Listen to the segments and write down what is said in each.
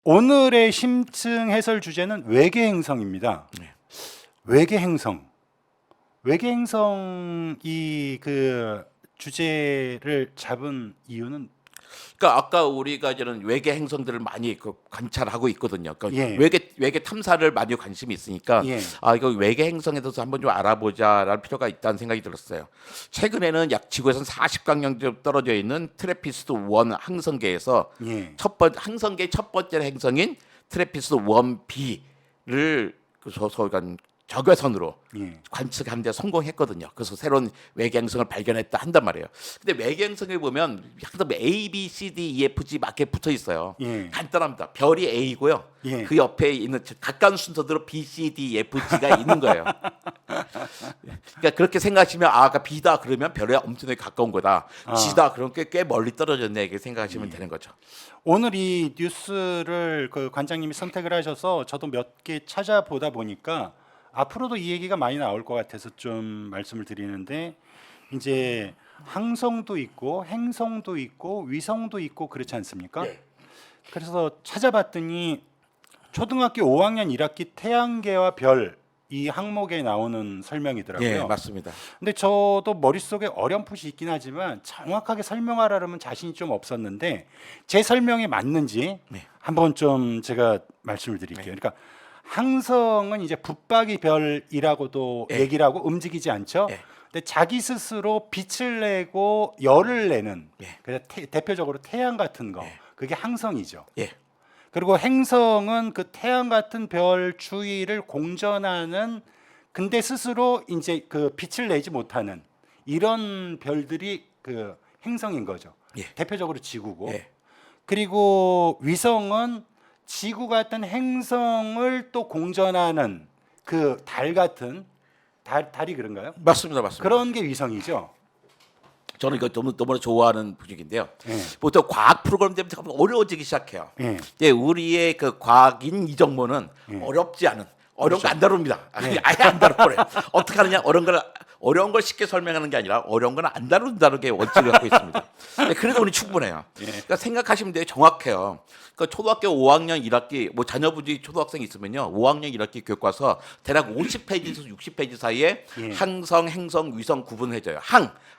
오늘의 심층 해설 주제는 외계 행성입니다. 네. 외계 행성. 외계 행성이 그 주제를 잡은 이유는 그러니까 아까 우리가 이제는 외계 행성들을 많이 관찰하고 있거든요. 그러니까 예. 외계 탐사를 많이 관심이 있으니까 예. 이거 외계 행성에 대해서 한번 좀 알아보자라는 필요가 있다는 생각이 들었어요. 최근에는 약 지구에서 40광년 좀 떨어져 있는 트래피스트 1 항성계에서 예. 항성계의 첫 번째 행성인 트래피스트 1b를 적외선으로 예. 관측하는 데 성공했거든요. 그래서 새로운 외계 행성을 발견했다 한단 말이에요. 근데 외계 행성에 보면 항상 A, B, C, D, E, F, G 맞게 붙어 있어요. 예. 간단합니다. 별이 A고요. 예. 그 옆에 있는 가까운 순서대로 B, C, D, F, G가 있는 거예요. 그러니까 그렇게 생각하시면 아까 B다 그러면 별에 엄청나게 가까운 거다. G다 그러면 꽤 멀리 떨어졌네 이렇게 생각하시면 되는 거죠. 오늘 이 뉴스를 그 관장님이 선택을 하셔서 저도 몇 개 찾아보다 보니까 앞으로도 이 얘기가 많이 나올 것 같아서 좀 말씀을 드리는데, 이제 항성도 있고 행성도 있고 위성도 있고 그렇지 않습니까? 네. 그래서 찾아봤더니 초등학교 5학년 1학기 태양계와 별 이 항목에 나오는 설명이더라고요. 예, 맞습니다. 근데 저도 머릿속에 어렴풋이 있긴 하지만 정확하게 설명하라면 자신이 좀 없었는데 제 설명이 맞는지 네. 한번 좀 제가 말씀을 드릴게요. 그러니까 항성은 이제 붙박이 별이라고도 네. 얘기를 하고 움직이지 않죠. 네. 근데 자기 스스로 빛을 내고 열을 내는, 네. 그래서 대표적으로 태양 같은 거, 네. 그게 항성이죠. 예. 그리고 행성은 그 태양 같은 별 주위를 공전하는, 근데 스스로 이제 그 빛을 내지 못하는 이런 별들이 그 행성인 거죠. 예. 대표적으로 지구고. 예. 그리고 위성은 지구 같은 행성을 또 공전하는 그 달 같은 달이 그런가요? 맞습니다. 그런 게 위성이죠. 저는 이거 너무나 좋아하는 분위기인데요. 예. 보통 과학 프로그램 때문에 잠깐 어려워지기 시작해요. 예. 예, 우리의 그 과학인 이정모는 어렵지 않은 어려운 거 안 다룹니다. 아예 안 다뤄버려요. 어떻게 하느냐 어려운 걸 쉽게 설명하는 게 아니라 어려운 건 안 다룬다는 게 원칙을 갖고 있습니다. 네, 그래도 우리 충분해요. 그러니까 생각하시면 돼요. 정확해요. 그러니까 초등학교 5학년 1학기 뭐 자녀분이 초등학생이 있으면요, 5학년 1학기 교과서 대략 50페이지에서 60페이지 사이에 항성, 행성, 위성 구분해져요.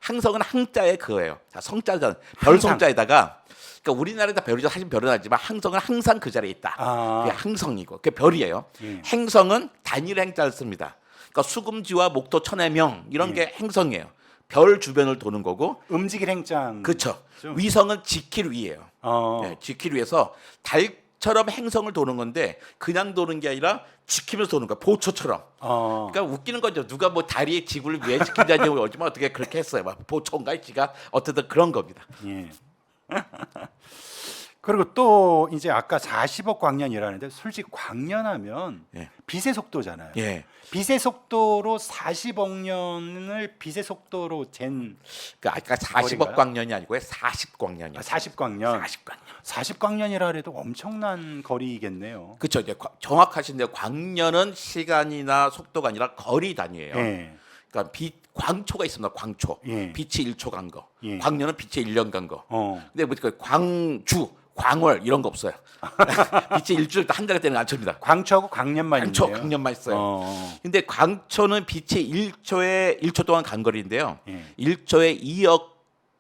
항성은 항자의 그거예요. 자, 성자잖아. 별 성자에다가. 그러니까 우리나라에다 별이죠. 사실 별은 아니지만 항성은 항상 그 자리에 있다. 그게 항성이고 그게 별이에요. 행성은 단일 행자를 씁니다. 그러니까 수금지와 목토 천해명 이런 게 행성이에요. 별 주변을 도는 거고. 움직일 행장. 그렇죠. 위성은 지킬 위예요. 네, 지킬 위해서 달처럼 행성을 도는 건데 그냥 도는 게 아니라 지키면서 도는 거야. 보초처럼. 그러니까 웃기는 거죠. 누가 뭐 달이 지구를 왜 지킨다니 어쩌면 어떻게 그렇게 했어요. 막 보초인가 지가 어쨌든 그런 겁니다. 예. 그리고 또 이제 아까 40억 광년이라는데 솔직히 광년하면 예. 빛의 속도잖아요. 예. 빛의 속도로 40억 년을 빛의 속도로 잰 그러니까 아까 40억 광년이 아니고요. 40광년이요. 40광년. 40광년. 40광년이라 해도 엄청난 거리겠네요. 그렇죠. 이제 정확하신데요. 광년은 시간이나 속도가 아니라 거리 단위예요. 예. 그러니까 광초가 있습니다. 광초. 예. 빛이 1초 간 거. 예. 광년은 빛이 1년 간 거. 근데 뭐 광주, 광월 이런 거 없어요. 빛이 일주일 한 달에 때는 안 칩니다. 광초하고 광년만 광초, 있네요. 광년만 있어요. 근데 광초는 빛이 1초 동안 간 거리인데요. 예. 1초에 2억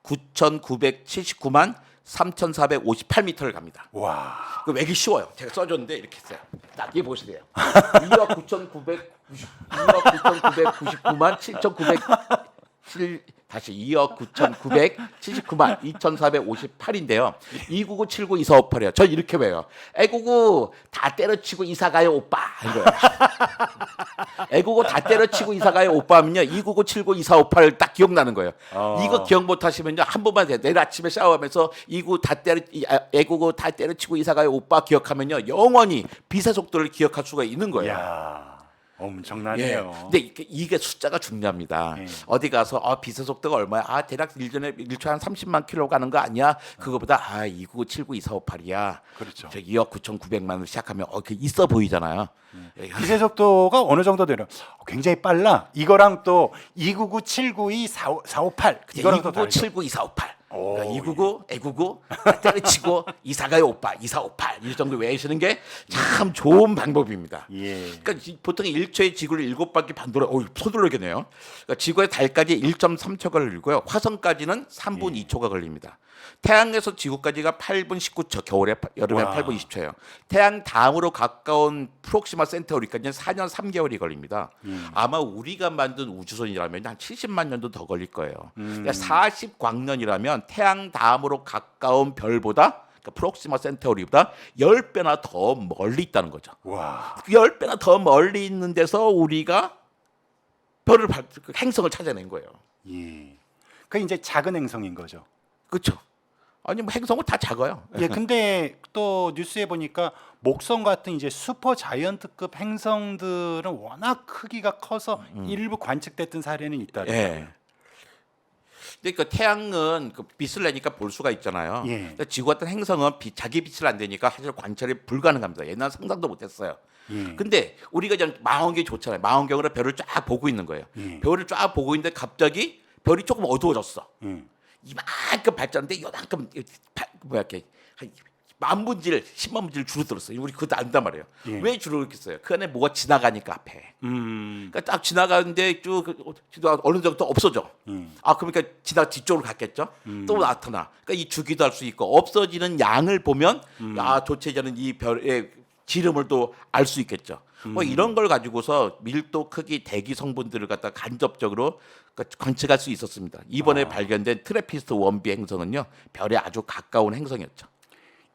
9,979만 3,458m를 갑니다. 와. 그 외기 쉬워요. 제가 써줬는데 이렇게 했어요. 딱 이게 보시세요. 2억 9,999만 7,907 다시 2억 9,979만 2,458인데요. 29979 2458이에요. 전 이렇게 외워요. 애구구 다 때려치고 이사가요 오빠 이거예요. 애구구 다 때려치고 이사가요 오빠 하면요 29979 2458을 딱 기억나는 거예요. 이거 기억 못하시면요 한 번만 돼요. 내일 아침에 샤워하면서 애구구 다 때려치고 이사가요 오빠 기억하면요 영원히 빛의 속도를 기억할 수가 있는 거예요. 야. 엄청나네요. 근데 이게 숫자가 중요합니다. 어디 가서 빛의 속도가 얼마야? 대략 1초에 한 30만 킬로 가는 거 아니야? 그거보다 29979 2458이야. 그렇죠. 2억 9,900만으로 시작하면 그 있어 보이잖아요. 빛의 속도가 어느 정도 되나? 굉장히 빨라. 이거랑 또 299, 792, 458 이거랑 또 다르죠. 299, 792, 2458. 그러니까 이구구, 애구구, 때려치고 이사가요 오빠, 이사오팔 이 정도 외우시는 게 참 좋은 방법입니다. 예. 그러니까 보통 1초에 지구를 7바퀴 반도로 서둘러겠네요. 그러니까 지구의 달까지 1.3초가 걸리고요. 화성까지는 3분 2초가 걸립니다. 태양에서 지구까지가 8분 19초, 겨울에 여름에 와. 8분 20초예요. 태양 다음으로 가까운 프록시마 센타우리까지는 4년 3개월이 걸립니다. 아마 우리가 만든 우주선이라면 한 70만 년도 더 걸릴 거예요. 그러니까 40광년이라면 태양 다음으로 가까운 별보다 그러니까 프록시마 센타우리보다 10배나 더 멀리 있다는 거죠. 와. 10배나 더 멀리 있는 데서 우리가 행성을 찾아낸 거예요. 예. 그 이제 작은 행성인 거죠. 그렇죠? 아니 뭐 행성은 다 작아요. 예, 근데 또 뉴스에 보니까 목성 같은 이제 슈퍼 자이언트급 행성들은 워낙 크기가 커서 일부 관측됐던 사례는 있다고요. 예. 그러니까 태양은 그 빛을 내니까 볼 수가 있잖아요. 예. 근데 지구 같은 행성은 자기 빛을 안 내니까 사실 관찰이 불가능합니다. 옛날 상상도 못했어요. 예. 근데 우리가 그냥 망원경이 좋잖아요. 망원경으로 별을 쫙 보고 있는 거예요. 예. 별을 쫙 보고 있는데 갑자기 별이 조금 어두워졌어. 예. 이만큼 발전인데 요만큼 이렇게 한 만분질, 10만 분질 줄어들었어요. 우리 그것도 안단 말이에요. 예. 왜 줄어들겠어요? 그 안에 뭐가 지나가니까 앞에. 그러니까 딱 지나가는데 쭉 어느 정도 없어져. 그러니까 지나 뒤쪽으로 갔겠죠. 또 나타나. 그러니까 이 주기도 할 수 있고 없어지는 양을 보면 조체자는 이 별의 지름을 또 알 수 있겠죠. 뭐 이런 걸 가지고서 밀도, 크기, 대기 성분들을 갖다 간접적으로 관측할 수 있었습니다. 이번에 발견된 트래피스트 1b 행성은요, 별에 아주 가까운 행성이었죠.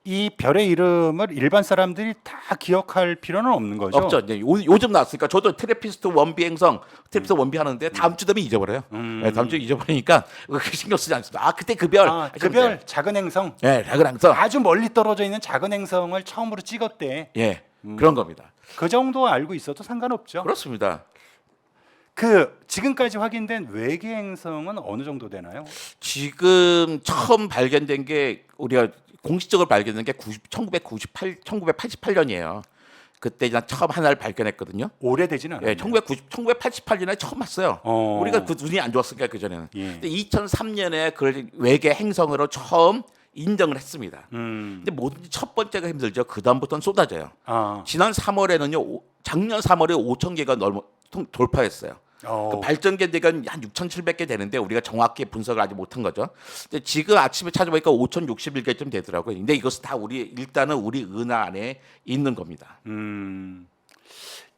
이 별의 이름을 일반 사람들이 다 기억할 필요는 없는 거죠. 없죠. 이제 요즘 나왔으니까 저도 트래피스트 1b 행성, 트래피스트 1b 하는데 다음 주 되면 잊어버려요. 네, 다음 주 잊어버리니까 신경 쓰지 않습니다. 그때 그 별, 그 별 작은 행성, 예, 작은 행성, 아주 멀리 떨어져 있는 작은 행성을 처음으로 찍었대. 예, 그런 겁니다. 그 정도 알고 있어도 상관없죠. 그렇습니다. 그 지금까지 확인된 외계 행성은 어느 정도 되나요? 지금 처음 발견된 게 우리가 공식적으로 발견된 게 1988년이에요. 그때 처음 하나를 발견했거든요. 오래되진 않아요. 예, 1988년에 처음 봤어요. 우리가 그 눈이 안 좋았으니까 그 전에는. 예. 근데 2003년에 그걸 외계 행성으로 처음 인정을 했습니다. 근데 뭐든지 첫 번째가 힘들죠. 그 다음부터는 쏟아져요. 지난 3월에는요, 작년 3월에 5천 개가 돌파했어요. 그 발전계대가 한 6,700개 되는데 우리가 정확히 분석을 아직 못한 거죠. 근데 지금 아침에 찾아보니까 5,061개쯤 되더라고요. 근데 이것은 다 일단은 우리 은하 안에 있는 겁니다.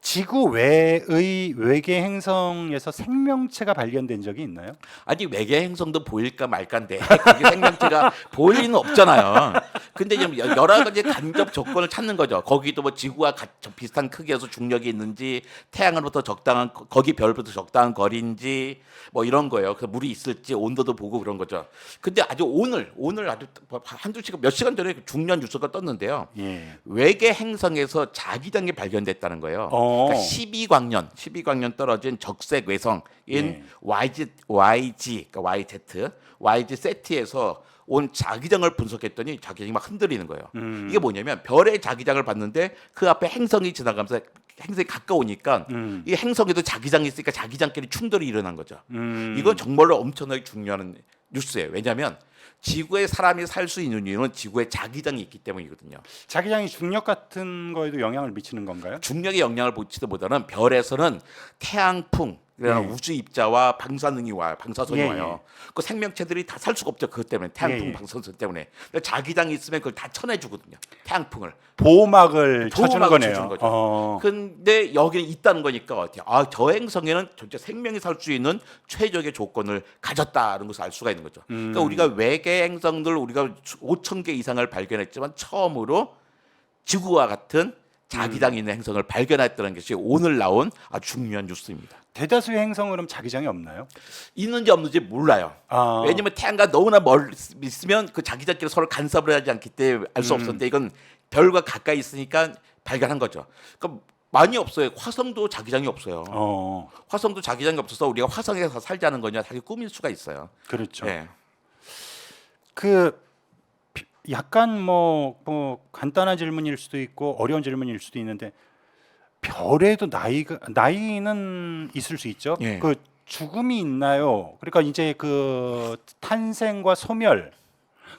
지구 외의 외계 행성에서 생명체가 발견된 적이 있나요? 아니 외계 행성도 보일까 말까인데 그게 생명체가 보일 리는 없잖아요. 근데 좀 여러 가지 간접 조건을 찾는 거죠. 거기도 뭐 지구와 비슷한 크기에서 중력이 있는지, 태양으로부터 적당한 거기 별부터 적당한 거리인지 뭐 이런 거예요. 그 물이 있을지 온도도 보고 그런 거죠. 근데 아주 오늘 아주 한두 시간 몇 시간 전에 중요한 뉴스가 떴는데요. 예. 외계 행성에서 자기장이 발견됐다는 거예요. 그러니까 12광년 떨어진 적색 외성인 네. 그러니까 YZ 세트에서 온 자기장을 분석했더니 자기장이 막 흔들리는 거예요. 이게 뭐냐면 별의 자기장을 봤는데 그 앞에 행성이 지나가면서 행성이 가까우니까 이 행성에도 자기장이 있으니까 자기장끼리 충돌이 일어난 거죠. 이건 정말로 엄청나게 중요한 뉴스예요. 왜냐하면 지구에 사람이 살 수 있는 이유는 지구에 자기장이 있기 때문이거든요. 자기장이 중력 같은 거에도 영향을 미치는 건가요? 중력에 영향을 미치기보다는 별에서는 태양풍, 우주 입자와 방사선이 와요. 그 생명체들이 다 살 수가 없죠. 그것 때문에 태양풍, 방사선 때문에. 자기장이 있으면 그걸 다 쳐내주거든요. 태양풍을. 보호막을 쳐주는 거네요. 쳐주는 거죠. 근데 여기는 있다는 거니까 어때요? 저 행성에는 전체 생명이 살 수 있는 최적의 조건을 가졌다는 것을 알 수가 있는 거죠. 그러니까 우리가 외계 행성들 우리가 5천 개 이상을 발견했지만 처음으로 지구와 같은 자기장이 있는 행성을 발견했다는 것이 오늘 나온 아주 중요한 뉴스입니다. 대다수의 행성은 그럼 자기장이 없나요? 있는지 없는지 몰라요. 왜냐하면 태양과 너무나 멀리 있으면 그 자기장끼리 서로 간섭을 하지 않기 때문에 알 수 없었는데 이건 별과 가까이 있으니까 발견한 거죠. 그러니까 많이 없어요. 화성도 자기장이 없어요. 화성도 자기장이 없어서 우리가 화성에서 살자는 거냐 사실 꿈일 수가 있어요. 그렇죠. 네. 약간 뭐 간단한 질문일 수도 있고 어려운 질문일 수도 있는데 별에도 나이는 있을 수 있죠. 예. 그 죽음이 있나요? 그러니까 이제 그 탄생과 소멸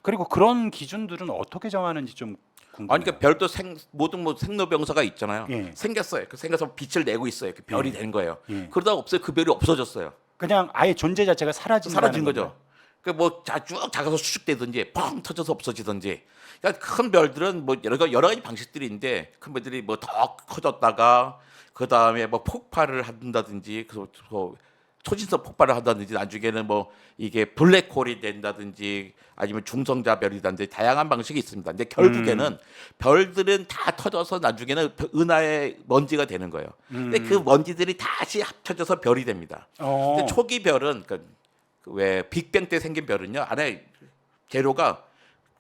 그리고 그런 기준들은 어떻게 정하는지 좀 궁금해요. 아니 그러니까 별도 모든 뭐 생로병사가 있잖아요. 예. 생겼어요. 그 생겨서 빛을 내고 있어요. 그 별이 예. 된 거예요. 예. 그러다가 없어요. 그 별이 없어졌어요. 그냥 아예 존재 자체가 사라진 거죠. 건가요? 그뭐 쭉 작아서 수축되든지 펑 터져서 없어지든지. 그러니까 큰 별들은 뭐 여러 가지 방식들이 있는데 큰 별들이 뭐 더 커졌다가 그 다음에 뭐 폭발을 한다든지 그래서 초신성 폭발을 한다든지 나중에는 뭐 이게 블랙홀이 된다든지 아니면 중성자별이라든지 다양한 방식이 있습니다. 근데 결국에는 별들은 다 터져서 나중에는 은하의 먼지가 되는 거예요. 근데 그 먼지들이 다시 합쳐져서 별이 됩니다. 근데 초기 별은 왜 빅뱅 때 생긴 별은요 안에 재료가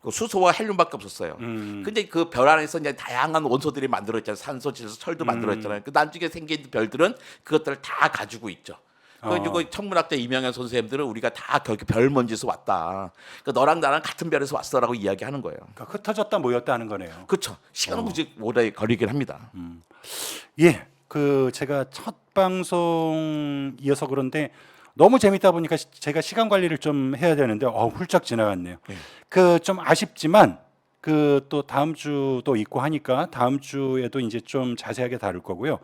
그 수소와 헬륨밖에 없었어요. 근데 그 별 안에서 이제 다양한 원소들이 만들어졌잖아요. 산소, 질소, 철도 만들어졌잖아요. 그 나중에 생긴 별들은 그것들을 다 가지고 있죠. 그리고 천문학자 이명현 선생님들은 우리가 다 결국 별 먼지에서 왔다. 그러니까 너랑 나랑 같은 별에서 왔어라고 이야기하는 거예요. 그러니까 흩어졌다 모였다 하는 거네요. 그렇죠. 시간은 굳이 오래 걸리긴 합니다. 예, 그 제가 첫 방송이어서 그런데 너무 재밌다 보니까 제가 시간 관리를 좀 해야 되는데 훌쩍 지나갔네요. 그 좀 아쉽지만 그 또 다음 주도 있고 하니까 다음 주에도 이제 좀 자세하게 다룰 거고요.